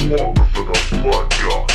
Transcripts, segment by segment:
One for the blood god.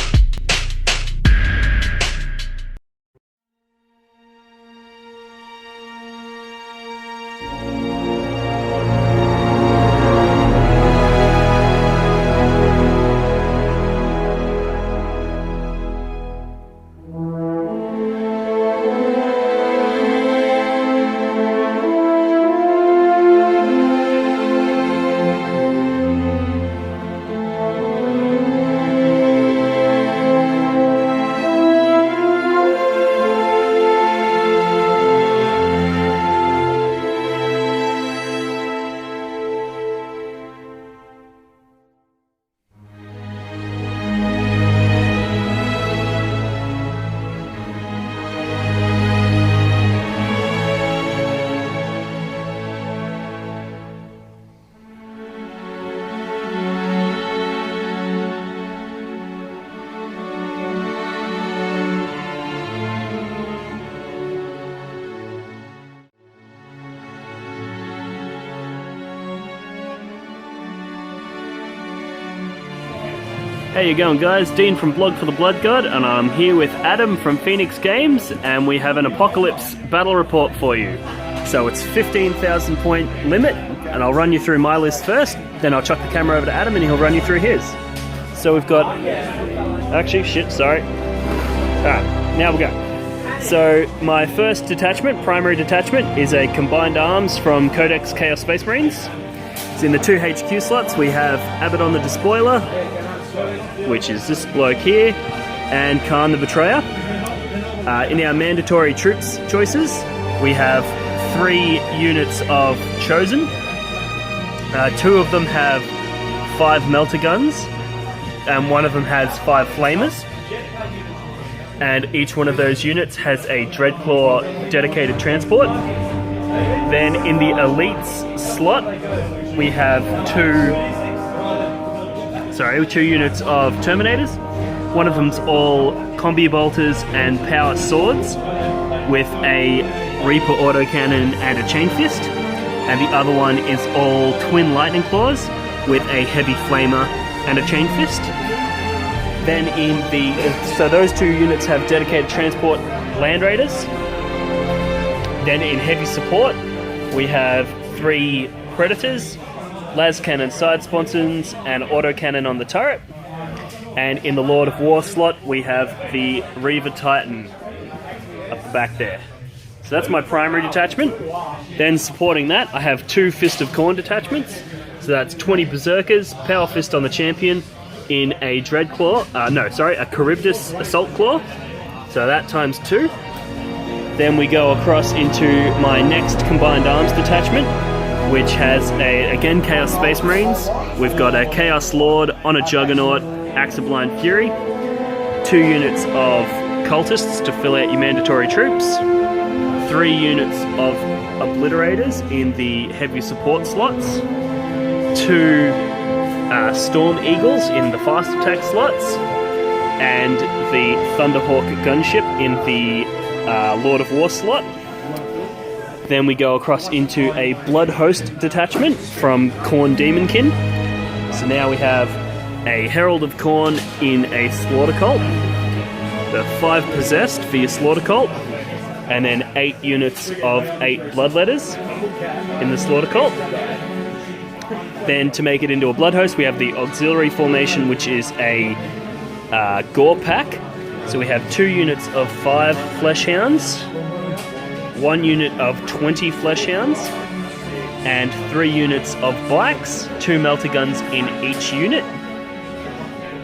How you going, guys? Dean from Blog for the Blood God, and I'm here with Adam from Phoenix Games, and we have an Apocalypse battle report for you. So it's 15,000 point limit, and I'll run you through my list first, then I'll chuck the camera over to Adam and he'll run you through his. So we've got... Actually, shit, sorry. Alright, now we go. So my first detachment, primary detachment, is a Combined Arms from Codex Chaos Space Marines. So in the 2 HQ slots we have Abaddon the Despoiler, which is this bloke here, and Khan the Betrayer. In our mandatory troops choices, we have 3 units of Chosen. 2 of them have 5 melter guns, and 1 of them has 5 flamers. And each one of those units has a Dreadclaw dedicated transport. Then in the elites slot, we have 2 units of Terminators. One of them's all Combi Bolters and Power Swords with a Reaper Autocannon and a Chain Fist. And the other one is all Twin Lightning Claws with a Heavy Flamer and a Chain Fist. Then so those 2 units have dedicated transport Land Raiders. Then in heavy support, we have 3 Predators, las cannon side sponsons, and autocannon on the turret. And in the Lord of War slot, we have the Reaver Titan up the back there. So that's my primary detachment. Then supporting that, I have 2 Fist of Khorne detachments. So that's 20 Berserkers, Power Fist on the champion in a Dreadclaw, a Charybdis Assault Claw. So that times 2. Then we go across into my next Combined Arms detachment, which has again Chaos Space Marines. We've got a Chaos Lord on a Juggernaut, Axe of Blind Fury, 2 units of Cultists to fill out your mandatory troops, 3 units of Obliterators in the heavy support slots, 2 Storm Eagles in the fast attack slots, and the Thunderhawk gunship in the Lord of War slot. Then we go across into a Blood Host detachment from Khorne Demonkin. So now we have a Herald of Khorne in a Slaughter Cult, the 5 Possessed for your Slaughter Cult, and then 8 units of 8 Bloodletters in the Slaughter Cult. Then to make it into a Blood Host, we have the Auxiliary Formation, which is a Gore Pack. So we have 2 units of 5 Flesh Hounds, 1 unit of 20 Flesh Hounds, and 3 units of Bikes, 2 Melter Guns in each unit.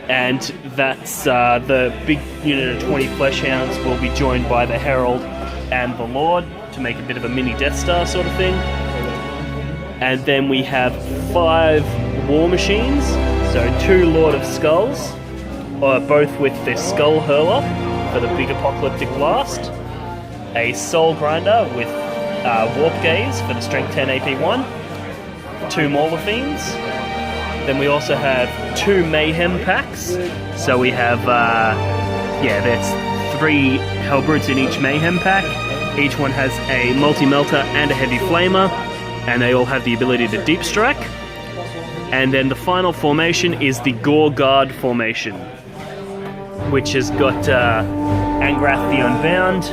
And that's the big unit of 20 Flesh Hounds will be joined by the Herald and the Lord to make a bit of a mini Death Star sort of thing. And then we have 5 War Machines, so 2 Lord of Skulls, both with the Skull Hurler for the big apocalyptic blast, a Soul Grinder with Warp Gaze for the Strength 10 AP1, 2 Mauler Fiends. Then we also have 2 Mayhem Packs, so we have, that's 3 Hellbrutes in each Mayhem Pack. Each one has a Multi-Melter and a Heavy Flamer, and they all have the ability to Deep Strike. And then the final formation is the Gore Guard formation, which has got Angrath the Unbound,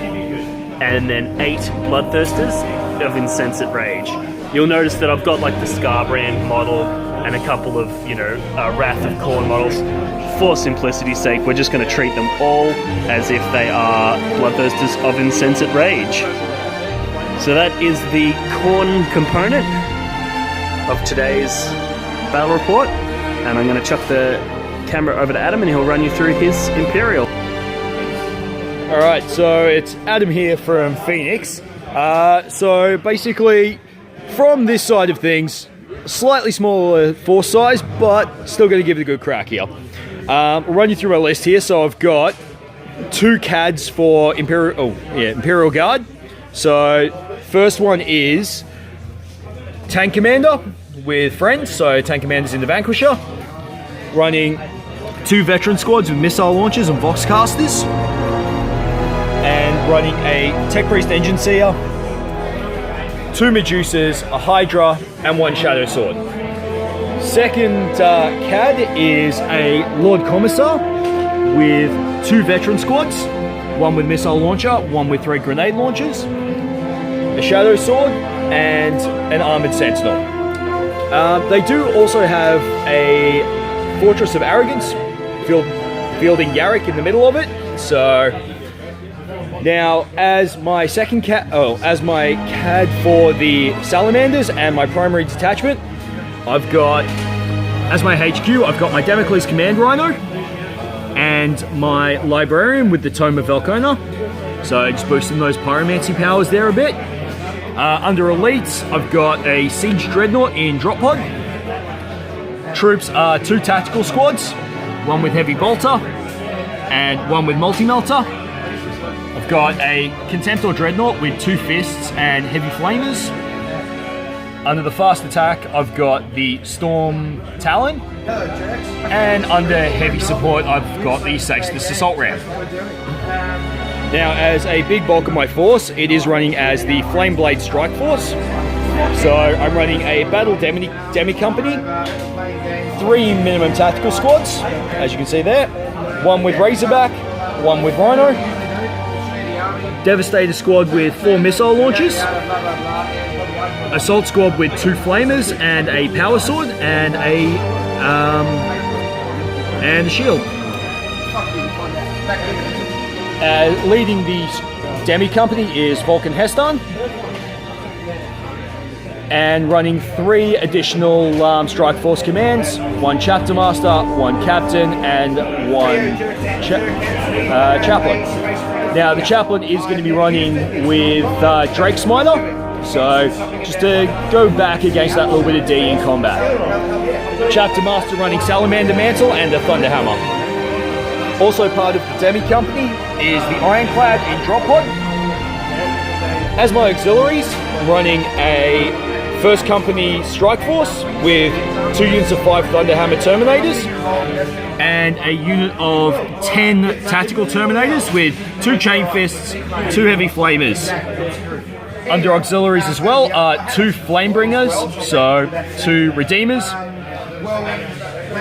and then 8 Bloodthirsters of Insensate Rage. You'll notice that I've got like the Scarbrand model and a couple of, Wrath of Khorne models. For simplicity's sake, we're just going to treat them all as if they are Bloodthirsters of Insensate Rage. So that is the Khorne component of today's battle report, and I'm going to chuck the camera over to Adam and he'll run you through his Imperial. Alright, so it's Adam here from Phoenix. So basically, from this side of things, slightly smaller force size, but still going to give it a good crack here. I'll run you through my list here. So I've got 2 CADs for Imperial Guard. So first one is Tank Commander with friends, so Tank Commander's in the Vanquisher. Running 2 veteran squads with missile launchers and vox casters. And running a Tech Priest Engine Seer, 2 Medusas, a Hydra, and 1 Shadow Sword. Second CAD is a Lord Commissar with 2 veteran squads, 1 with missile launcher, 1 with 3 grenade launchers, a Shadow Sword, and an Armored Sentinel. They do also have a Fortress of Arrogance, fielding Yarrick in the middle of it. So now, as my CAD for the Salamanders and my primary detachment, I've got, as my HQ, I've got my Damocles Command Rhino and my Librarian with the Tome of Velkona. So just boosting those pyromancy powers there a bit. Under Elites, I've got a Siege Dreadnought in Drop Pod. Troops are 2 tactical squads, 1 with Heavy Bolter and 1 with Multi-Melter. I've got a Contemptor Dreadnought with 2 Fists and Heavy Flamers. Under the Fast Attack, I've got the Storm Talon. And under Heavy Support, I've got the Sextus Assault Ram. Now, as a big bulk of my force, it is running as the Flameblade Strike Force. So I'm running a Battle Demi Company, 3 minimum tactical squads, as you can see there. 1 with Razorback, 1 with Rhino. Devastator Squad with 4 missile launchers. Assault Squad with 2 Flamers and a Power Sword and a shield. Leading the Demi Company is Vulcan Heston, and running 3 additional Strike Force commands, 1 Chapter Master, 1 Captain, and 1 Chaplain. Now the Chaplain is going to be running with Drake Smiter, so just to go back against that little bit of D in combat. Chapter Master running Salamander Mantle and a Thunder Hammer. Also part of the Demi Company is the Ironclad in Drop Pod. As my auxiliaries, running a First Company Strike Force with 2 units of 5 Thunderhammer Terminators and a unit of 10 Tactical Terminators with 2 Chain Fists, 2 Heavy Flamers. Under auxiliaries as well are 2 Flamebringers, so 2 Redeemers.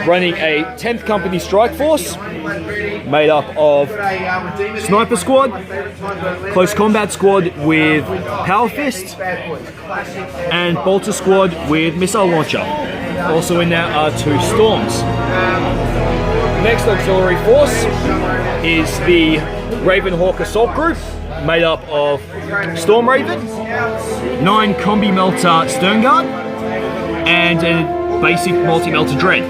Running a 10th Company Strike Force made up of Sniper Squad, Close Combat Squad with Power Fist, and Bolter Squad with Missile Launcher. Also in there are 2 Storms. The next auxiliary force is the Ravenhawk Assault Group, made up of Storm Raven, 9 Combi Melter Stern Guard, and a basic Multi-Melter Dread.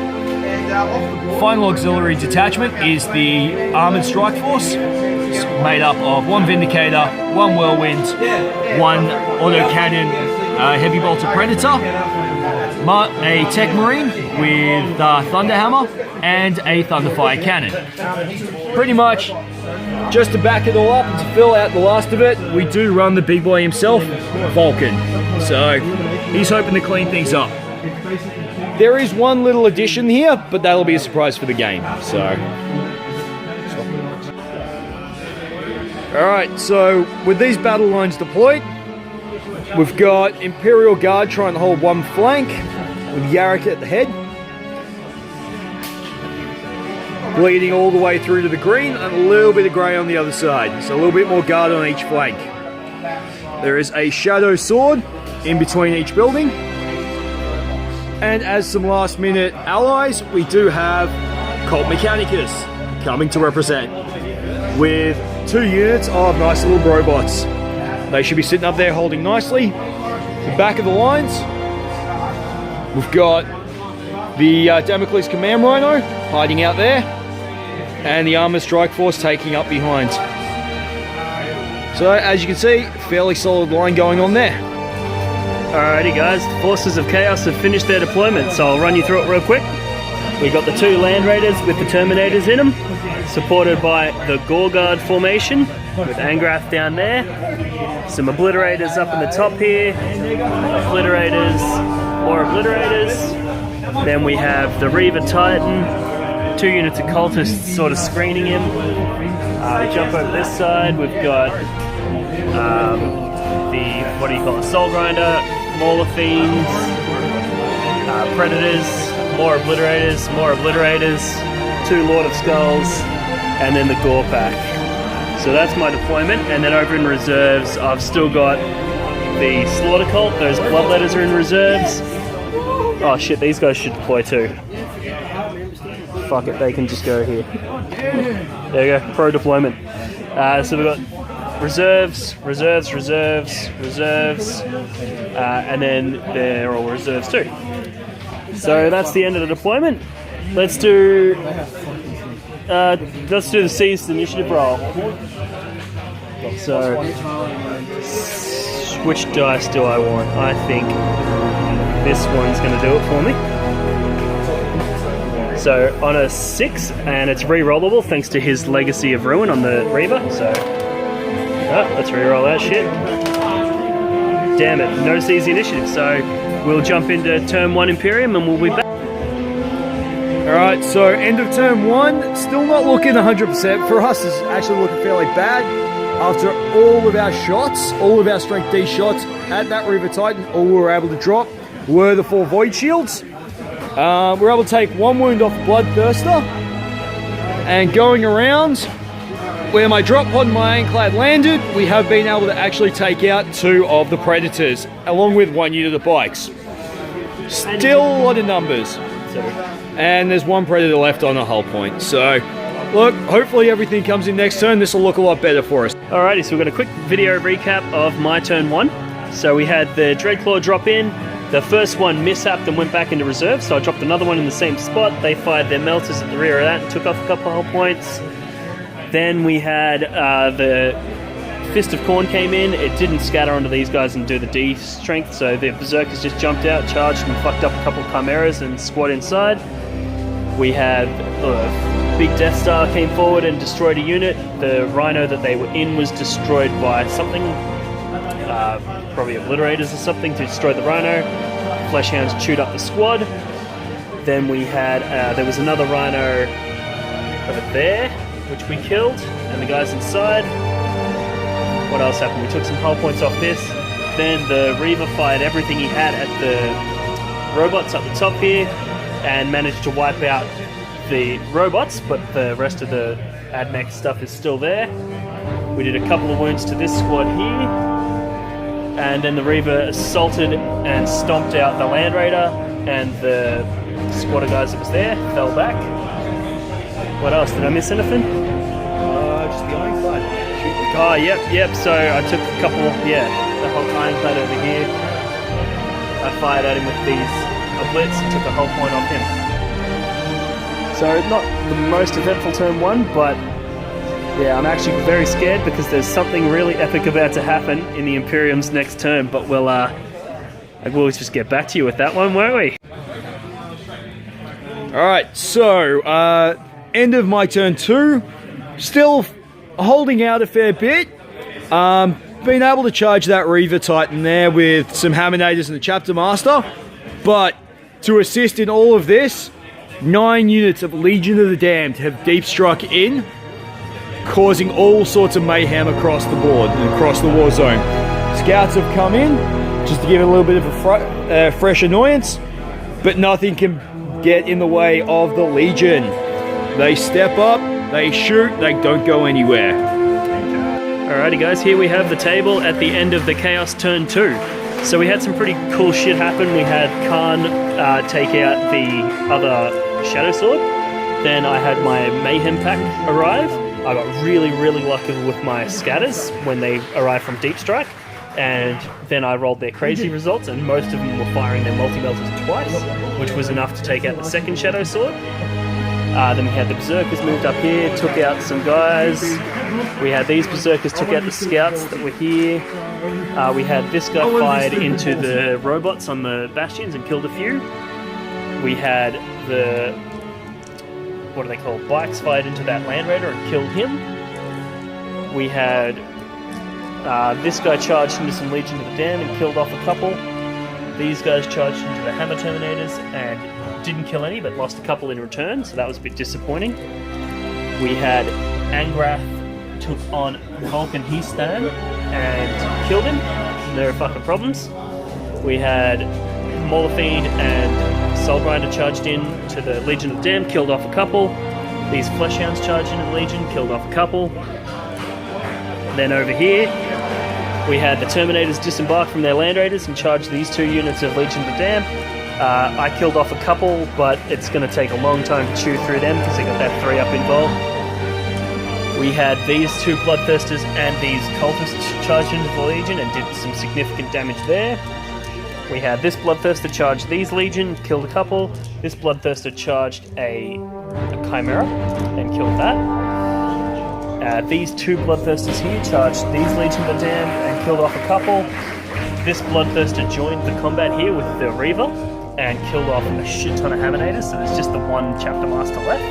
Final auxiliary detachment is the Armoured Strike Force, made up of 1 Vindicator, 1 Whirlwind, 1 Autocannon Heavy Bolter Predator, a Tech Marine with Thunderhammer, and a Thunderfire Cannon. Pretty much, just to back it all up and to fill out the last of it, we do run the big boy himself, Vulcan. So, he's hoping to clean things up. There is one little addition here, but that'll be a surprise for the game, so. Alright, so with these battle lines deployed, we've got Imperial Guard trying to hold one flank, with Yarrick at the head. bleeding all the way through to the green, and a little bit of grey on the other side. So a little bit more guard on each flank. There is a shadow sword in between each building. And as some last minute allies, we do have Cult Mechanicus coming to represent with 2 units of nice little robots. They should be sitting up there holding nicely. The back of the lines, we've got the Damocles Command Rhino hiding out there, and the Armored Strike Force taking up behind. So as you can see, fairly solid line going on there. Alrighty guys, the Forces of Chaos have finished their deployment, so I'll run you through it real quick. We got the 2 Land Raiders with the Terminators in them, supported by the Gorguard formation with Angrath down there. Some Obliterators up in the top here, Obliterators, more Obliterators. Then we have the Reaver Titan, 2 units of Cultists sort of screening him. We jump over this side, we've got the, what do you call it, Soul Grinder, Mauler Fiends, Predators, more Obliterators, 2 Lord of Skulls, and then the Gore Pack. So that's my deployment, and then over in reserves, I've still got the Slaughter Cult, those Bloodletters are in reserves. Oh shit, these guys should deploy too. Fuck it, they can just go here. There you go, pro deployment. So we've got reserves, and then they're all reserves too. So that's the end of the deployment. Let's do the seized initiative roll. So which dice do I want? I think this one's going to do it for me. So on a 6, and it's re-rollable thanks to his Legacy of Ruin on the Reaver. So let's re-roll that shit. Damn it, no seize the initiative. So we'll jump into turn 1 Imperium and we'll be back. Alright, so end of turn 1, still not looking 100% for us. It's actually looking fairly bad. After all of our shots, all of our strength D shots at that Reaver Titan, all we were able to drop were the 4 Void Shields. We were able to take 1 wound off Bloodthirster, and going around where my drop pod and my Ironclad landed, we have been able to actually take out 2 of the Predators, along with 1 unit of bikes. Still a lot of numbers. And there's 1 Predator left on a hull point. So, look, hopefully everything comes in next turn. This will look a lot better for us. Alrighty, so we've got a quick video recap of my turn 1. So we had the Dreadclaw drop in. The first one mishapped and went back into reserve, so I dropped another one in the same spot. They fired their melters at the rear of that and took off a couple of hull points. Then we had the Fist of Khorne came in. It didn't scatter onto these guys and do the D strength, so the Berserkers just jumped out, charged, and fucked up a couple of Chimeras and squad inside. We had Big Death Star came forward and destroyed a unit. The Rhino that they were in was destroyed by something, probably Obliterators or something, to destroy the Rhino. Fleshhounds chewed up the squad. Then we had, there was another Rhino over there, which we killed, and the guys inside. What else happened? We took some hull points off this. Then the Reaver fired everything he had at the robots up the top here, and managed to wipe out the robots, but the rest of the AdMech stuff is still there. We did a couple of wounds to this squad here, and then the Reaver assaulted and stomped out the Land Raider, and the squad of guys that was there fell back. What else? Did I miss anything? Just the Ironclad. Oh, yep. So I took a couple, the whole Ironclad over here. I fired at him with these Oblits and took a whole point off him. So not the most eventful turn 1, but yeah, I'm actually very scared because there's something really epic about to happen in the Imperium's next turn, but we'll just get back to you with that one, won't we? Alright, so end of my turn 2. Still holding out a fair bit. Been able to charge that Reaver Titan there with some Hammonators and the Chapter Master. But to assist in all of this, 9 units of Legion of the Damned have deep struck in, causing all sorts of mayhem across the board and across the war zone. Scouts have come in just to give it a little bit of a fresh annoyance, but nothing can get in the way of the Legion. They step up, they shoot, they don't go anywhere. Alrighty guys, here we have the table at the end of the Chaos turn 2. So we had some pretty cool shit happen. We had Khan take out the other Shadow Sword. Then I had my Mayhem Pack arrive. I got really lucky with my scatters when they arrived from Deep Strike. And then I rolled their crazy results, and most of them were firing their multi-melters twice, which was enough to take out the second Shadow Sword. Then we had the Berserkers moved up here, took out some guys. We had these Berserkers took out the scouts that were here. We had this guy fired into the robots on the bastions and killed a few. We had the, what are they called, bikes fired into that Land Raider and killed him. We had this guy charged into some Legion of the Dam and killed off a couple. These guys charged into the Hammer Terminators and didn't kill any, but lost a couple in return, so that was a bit disappointing. We had Angrath took on Vulcan Heastan and killed him. No fucking problems. We had Mauler-Fiend and Soulgrinder charged in to the Legion of the Dam, killed off a couple. These Fleshhounds charged into the Legion, killed off a couple. Then over here, we had the Terminators disembark from their Land Raiders and charge these 2 units of Legion of the Dam. I killed off a couple, but it's going to take a long time to chew through them because they got that 3 up involved. We had these 2 Bloodthirsters and these Cultists charged into the Legion and did some significant damage there. We had this Bloodthirster charge these Legion, killed a couple. This Bloodthirster charged a Chimera and killed that. These 2 Bloodthirsters here charged these Legion of the Dam and killed off a couple. This Bloodthirster joined the combat here with the Reaver and killed off a shit ton of Hammonators, so there's just the 1 Chapter Master left.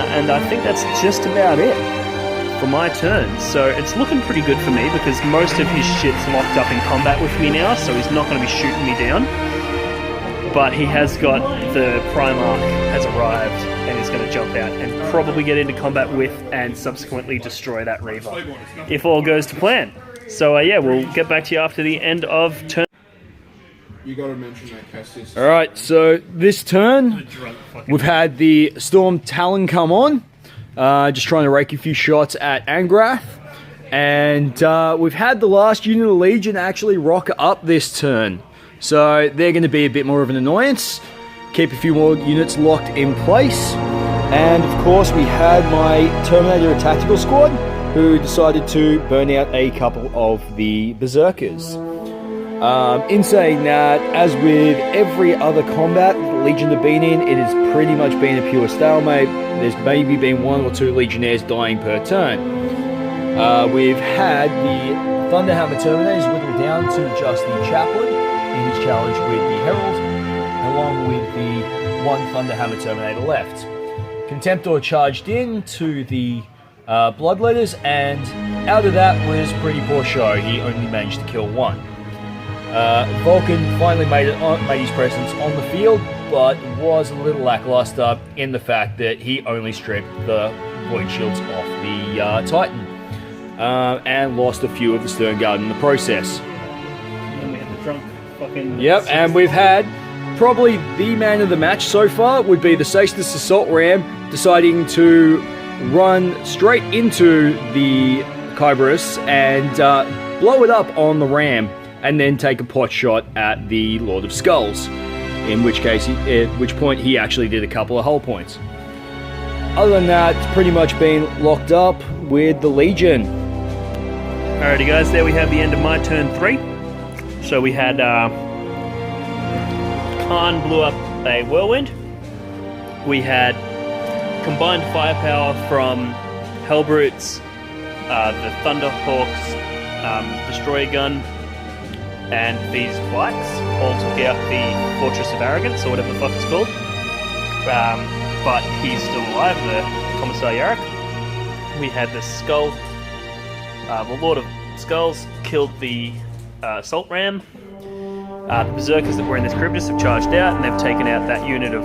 And I think that's just about it for my turn. So it's looking pretty good for me because most of his shit's locked up in combat with me now, so he's not going to be shooting me down. But he has got the Primarch has arrived and is going to jump out and probably get into combat with and subsequently destroy that Reaver, if all goes to plan. So yeah, we'll get back to you after the end of turn. You got to mention that Cassius. All right, so this turn we've had the Storm Talon come on, just trying to rake a few shots at Angrath, and we've had the last unit of Legion actually rock up this turn, so they're going to be a bit more of an annoyance. Keep a few more units locked in place, and of course we had my Terminator Tactical Squad, who decided to burn out a couple of the Berserkers. In saying that, as with every other combat the Legion have been in, it has pretty much been a pure stalemate. There's maybe been 1 or 2 Legionnaires dying per turn. We've had the Thunderhammer Terminators whittled down to just the Chaplain in his challenge with the Herald, along with the 1 Thunderhammer Terminator left. Contemptor charged in to the Bloodletters, and out of that was pretty poor show. He only managed to kill 1. Vulcan finally made his presence on the field, but was a little lackluster in the fact that he only stripped the void shields off the Titan, and lost a few of the Stern Guard in the process. And we had the drunk fucking... Yep, and we've had probably the man of the match so far would be the Saceless Assault Ram deciding to run straight into the Kyberus and blow it up on the Ram, and then take a pot shot at the Lord of Skulls, in which case, at which point he actually did a couple of hull points. Other than that, it's pretty much been locked up with the Legion. Alrighty guys, there we have the end of my turn 3. So we had Khan blew up a Whirlwind. We had combined firepower from Hellbrutes, the Thunderhawks Destroyer Gun, and these bikes all took out the Fortress of Arrogance, or whatever the fuck it's called. But he's still alive, the Commissar Yarrick. We had the Skull, the Lord of Skulls killed the Assault Ram. The Berserkers that were in this Cryptus have charged out, and they've taken out that unit of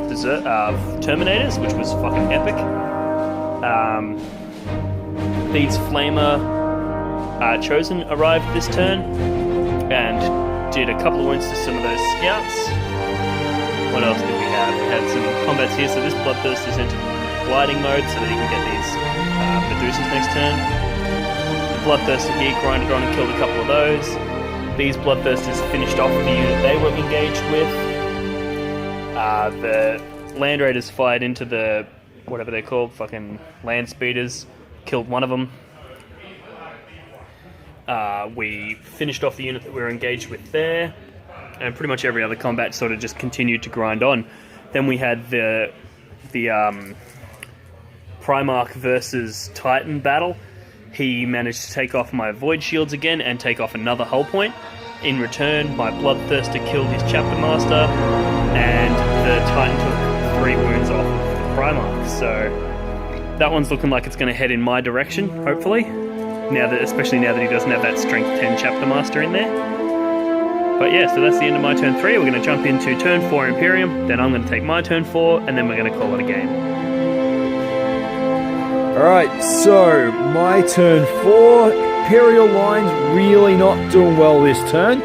Terminators, which was fucking epic. These Flamer Chosen arrived this turn, and did a couple of wounds to some of those scouts. What else did we have? we had some combats here. So this Bloodthirster's entered gliding mode so that he can get these Medusas next turn. The Bloodthirster here grinded on and killed a couple of those. These Bloodthirsters finished off the unit they were engaged with. The Land Raiders fired into the, whatever they're called, fucking land speeders, killed one of them. We finished off the unit that we were engaged with there, and pretty much every other combat sort of just continued to grind on. Then we had the Primarch versus Titan battle. He managed to take off my Void Shields again and take off another hull point. In return, my Bloodthirster killed his Chapter Master, and the Titan took 3 wounds off of the Primarch. So that one's looking like it's going to head in my direction, hopefully. Especially now that he doesn't have that Strength 10 Chapter Master in there. But yeah, so that's the end of my turn 3. We're going to jump into turn 4 Imperium, then I'm going to take my turn 4, and then we're going to call it a game. Alright, so my turn 4. Imperial lines really not doing well this turn.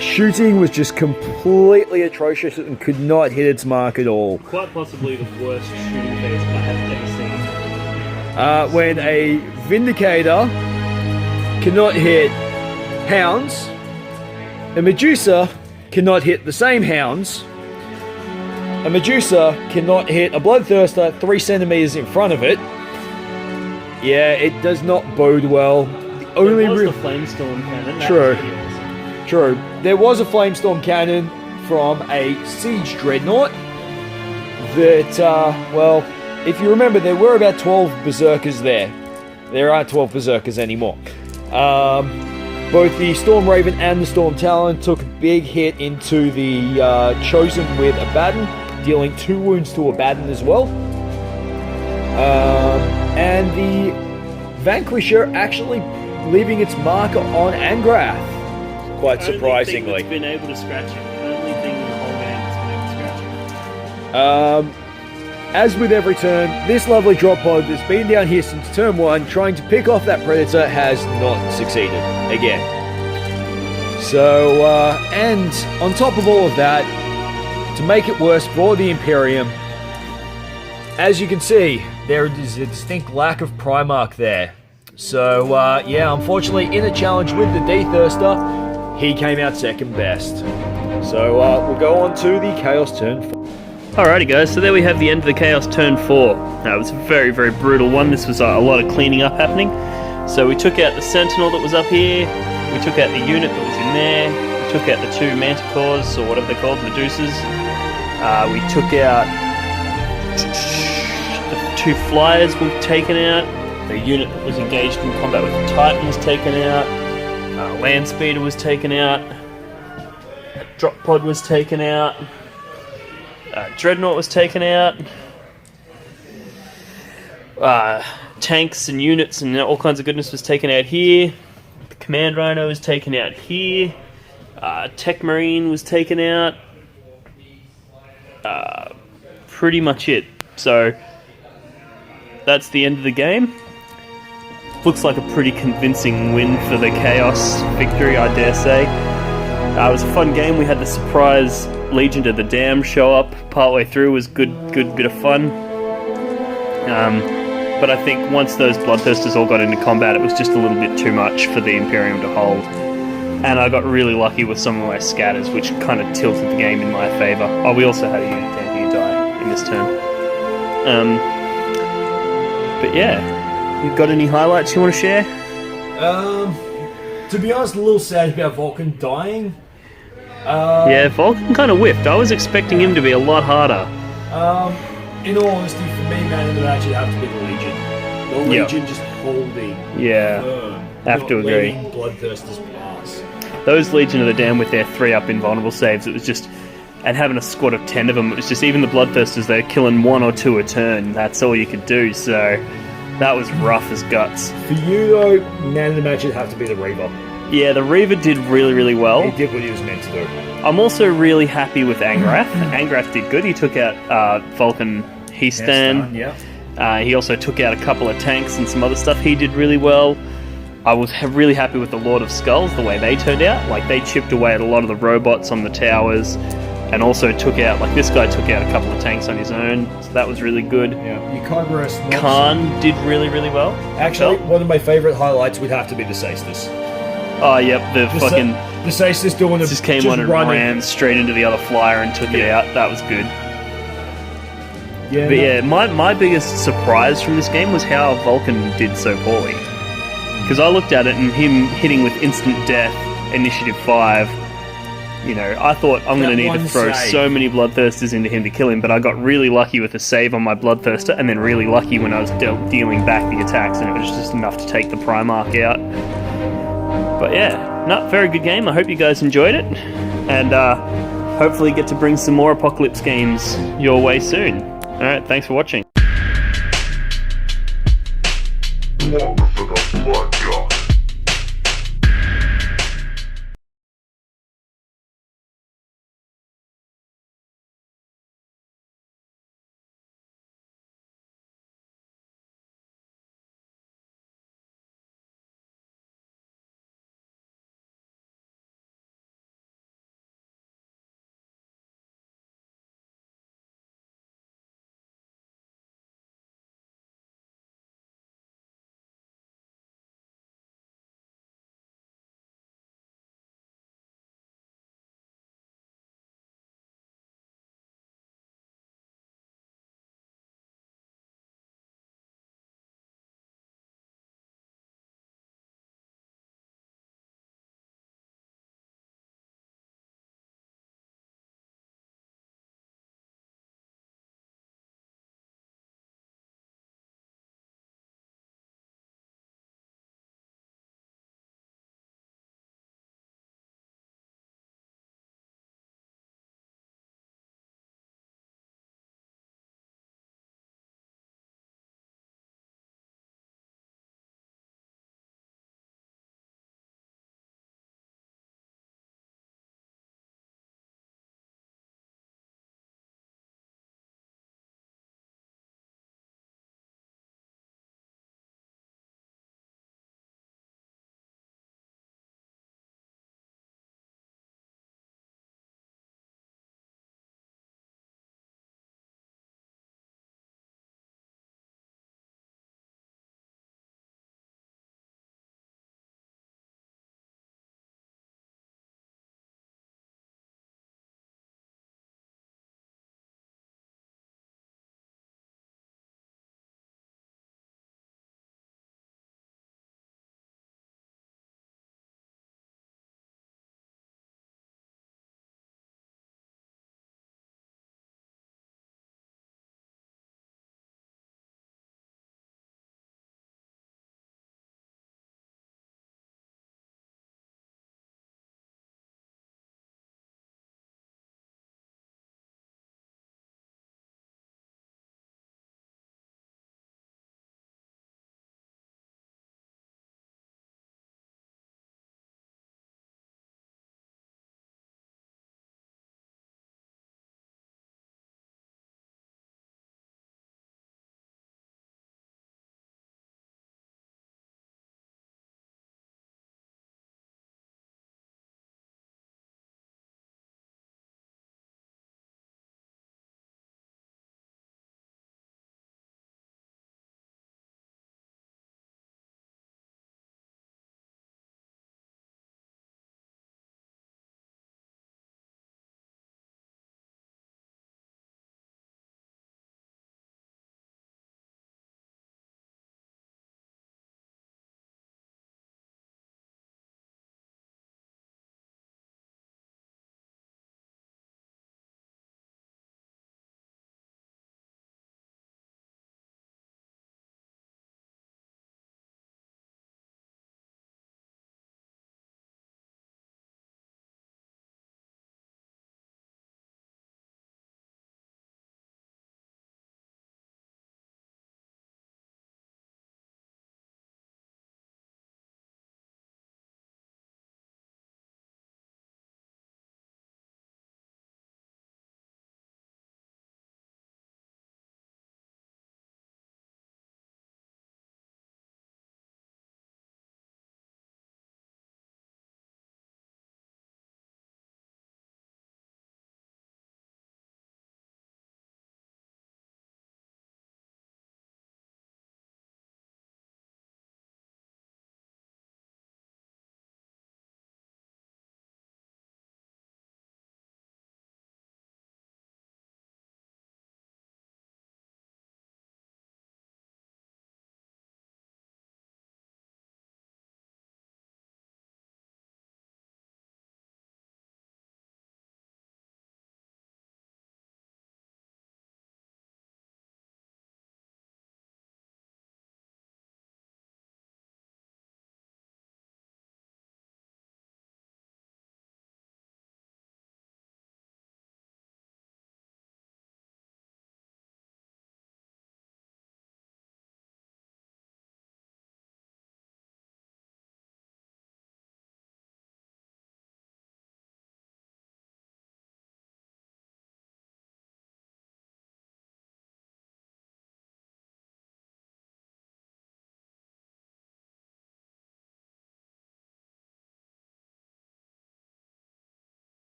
Shooting was just completely atrocious and could not hit its mark at all. Quite possibly the worst shooting phase I have ever seen. When a Vindicator cannot hit hounds, a Medusa cannot hit the same hounds, a Medusa cannot hit a Bloodthirster 3 centimeters in front of it. Yeah, it does not bode well. The only there was the Flamestorm cannon. True. There was a Flamestorm cannon from a Siege Dreadnought that, well, if you remember, there were about 12 Berserkers there. There aren't 12 Berserkers anymore. Both the Storm Raven and the Storm Talon took a big hit into the Chosen with Abaddon, dealing 2 wounds to Abaddon as well. And the Vanquisher actually leaving its marker on Angrath, quite surprisingly. Only thing that's been able to scratch it. The only thing in the whole game that's been able to scratch it. As with every turn, this lovely drop pod that's been down here since turn 1, trying to pick off that Predator, has not succeeded again. So, and on top of all of that, to make it worse for the Imperium, as you can see, there is a distinct lack of Primarch there. So, yeah, unfortunately, in a challenge with the D-Thirster, he came out second best. So, we'll go on to the Chaos turn 4. Alrighty guys, so there we have the end of the Chaos turn 4. It was a very, very brutal one. This was a lot of cleaning up happening. So we took out the Sentinel that was up here, we took out the unit that was in there, we took out the 2 Manticores, or whatever they're called, Medusas. We took out the 2 Flyers were taken out, the unit that was engaged in combat with the Titan was taken out, Land Speeder was taken out, a Drop Pod was taken out, Dreadnought was taken out, tanks and units and all kinds of goodness was taken out here, the Command Rhino was taken out here, Tech Marine was taken out, pretty much it. So that's the end of the game. Looks like a pretty convincing win for the Chaos victory, I dare say. It was a fun game. We had the surprise Legion to the Dam show up partway through. It was good bit of fun. But I think once those Bloodthirsters all got into combat, it was just a little bit too much for the Imperium to hold. And I got really lucky with some of my scatters, which kind of tilted the game in my favour. Oh, we also had a unit down here die in this turn. But yeah, you've got any highlights you want to share? To be honest, a little sad about Vulcan dying. Yeah, Vulcan kind of whiffed. I was expecting him to be a lot harder. In all honesty, for me, man in the match, it'd have to be the Legion. The Legion just holding. Yeah, firm, have to agree. Bloodthirsters pass. Those Legion of the Dam with their 3-up invulnerable saves, it was just, and having a squad of 10 of them, it was just, even the Bloodthirsters, they're killing 1 or 2 a turn. That's all you could do, so that was rough as guts. For you, though, man in the match, it'd have to be the Reaver. Yeah, the Reaver did really, really well. He did what he was meant to do. I'm also really happy with Angrath. Angrath did good. He took out Vulcan Heastan. Yeah. He also took out a couple of tanks and some other stuff. He did really well. I was really happy with the Lord of Skulls, the way they turned out. Like, they chipped away at a lot of the robots on the towers. and also took out, like, this guy took out a couple of tanks on his own, so that was really good. Yeah, your Cobra Snobs. Khan did really, really well. Actually, one of my favourite highlights would have to be the Saestas. Oh, yep, the fucking... The Saestas doing Just came on and ran straight into the other flyer and took it out. That was good. Yeah, But yeah, my biggest surprise from this game was how Vulcan did so poorly. Because I looked at it and him hitting with instant death, Initiative 5, you know, I thought I'm going to need to throw so many Bloodthirsters into him to kill him, but I got really lucky with a save on my Bloodthirster, and then really lucky when I was dealing back the attacks, and it was just enough to take the Primarch out. But yeah, not very good game. I hope you guys enjoyed it, and hopefully get to bring some more Apocalypse games your way soon. Alright, thanks for watching.